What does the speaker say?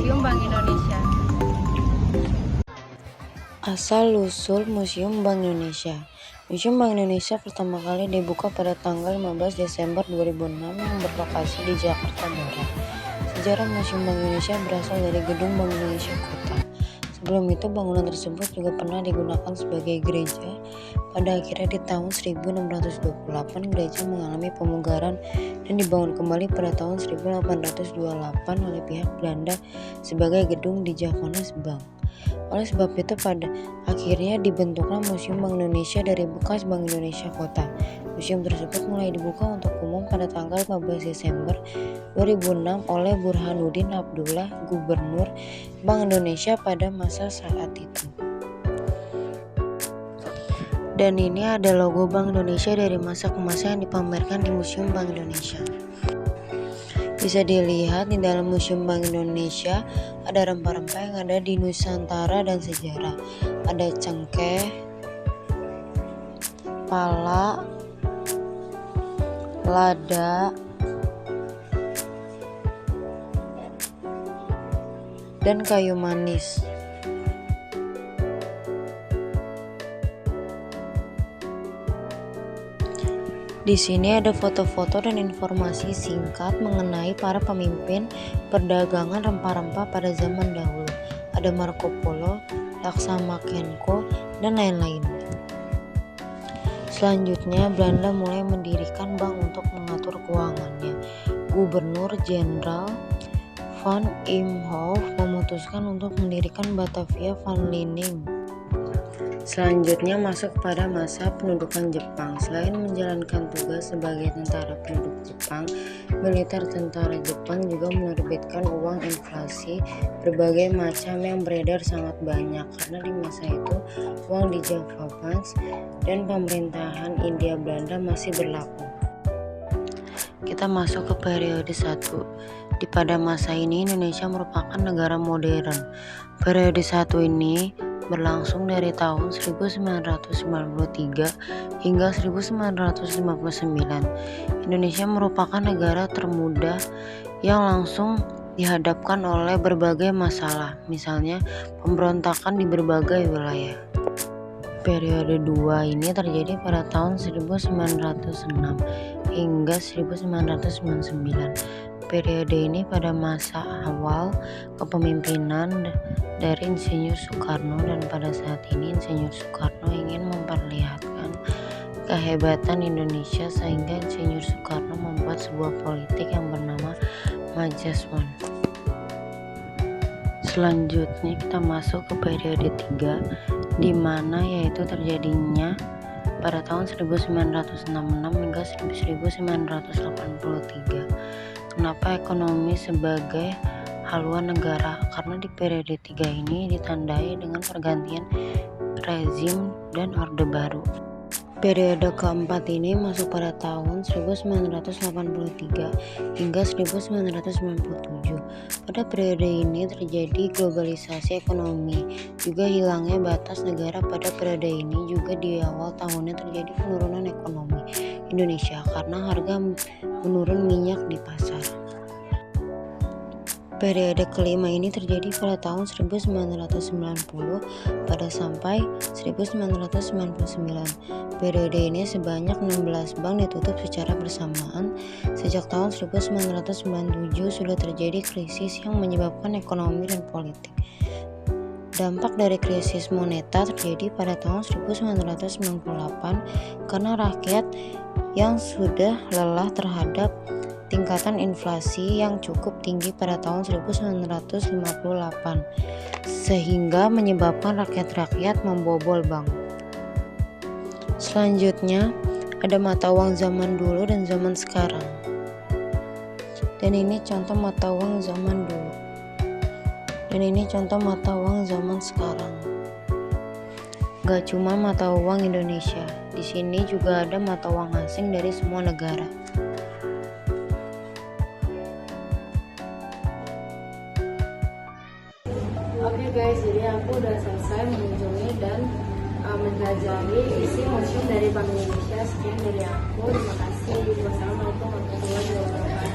Museum Bank Indonesia. Asal-usul Museum Bank Indonesia. Museum Bank Indonesia pertama kali dibuka pada tanggal 15 Desember 2006 yang berlokasi di Jakarta Barat. Sejarah Museum Bank Indonesia berasal dari Gedung Bank Indonesia Kota. Sebelum itu bangunan tersebut juga pernah digunakan sebagai gereja. Pada akhirnya di tahun 1628 gereja mengalami pemugaran dan dibangun kembali pada tahun 1828 oleh pihak Belanda sebagai gedung di Diakonis Bank. Oleh sebab itu pada akhirnya dibentuklah Museum Bank Indonesia dari bekas Bank Indonesia Kota. Museum tersebut mulai dibuka untuk umum pada tanggal 15 Desember 2006 oleh Burhanuddin Abdullah, Gubernur Bank Indonesia pada masa saat itu. Dan ini ada logo Bank Indonesia dari masa ke masa yang dipamerkan di Museum Bank Indonesia. Bisa dilihat di dalam Museum Bank Indonesia ada rempah-rempah yang ada di Nusantara dan sejarah. Ada cengkeh, pala, lada, dan kayu manis. Di sini ada foto-foto dan informasi singkat mengenai para pemimpin perdagangan rempah-rempah pada zaman dahulu. Ada Marco Polo, Laksama Kenko, dan lain-lain. Selanjutnya, Belanda mulai mendirikan bank untuk mengatur keuangannya. Gubernur Jenderal Van Imhoff memutuskan untuk mendirikan Batavia Van Liening. Selanjutnya masuk pada masa pendudukan Jepang. Selain menjalankan tugas sebagai tentara penduduk Jepang, militer tentara Jepang juga menerbitkan uang inflasi berbagai macam yang beredar sangat banyak karena di masa itu uang di Java Banks dan pemerintahan Hindia Belanda masih berlaku. Kita masuk ke periode 1. Pada masa ini Indonesia merupakan negara modern. Periode 1 ini berlangsung dari tahun 1993 hingga 1959. Indonesia merupakan negara termuda yang langsung dihadapkan oleh berbagai masalah, misalnya pemberontakan di berbagai wilayah. Periode 2 ini terjadi pada tahun 1906 hingga 1999. Periode ini pada masa awal kepemimpinan dari Insinyur Soekarno, dan pada saat ini Insinyur Soekarno ingin memperlihatkan kehebatan Indonesia sehingga Insinyur Soekarno membuat sebuah politik yang bernama Majeswan. Selanjutnya kita masuk ke periode 3 di mana yaitu terjadinya pada tahun 1966 hingga 1983. Kenapa ekonomi sebagai haluan negara? Karena di periode 3 ini ditandai dengan pergantian rezim dan orde baru. Periode keempat ini masuk pada tahun 1983 hingga 1997. Pada periode ini terjadi globalisasi ekonomi, juga hilangnya batas negara. Pada periode ini juga di awal tahunnya terjadi penurunan ekonomi Indonesia karena harga menurun minyak di pasar. Periode kelima ini terjadi pada tahun 1990 pada sampai 1999. Periode ini sebanyak 16 bank ditutup secara bersamaan. Sejak tahun 1997 sudah terjadi krisis yang menyebabkan ekonomi dan politik. Dampak dari krisis moneter terjadi pada tahun 1998 karena rakyat yang sudah lelah terhadap tingkatan inflasi yang cukup tinggi pada tahun 1958 sehingga menyebabkan rakyat-rakyat membobol bank. Selanjutnya ada mata uang zaman dulu dan zaman sekarang. Dan ini contoh mata uang zaman dulu. Dan ini contoh mata uang zaman sekarang. Gak cuma mata uang Indonesia, di sini juga ada mata uang asing dari semua negara. Oke guys, jadi aku udah selesai mengunjungi dan menjelajahi isi museum dari Bank Indonesia. Sekian dari aku, terima kasih. Wassalamualaikum warahmatullahi wabarakatuh.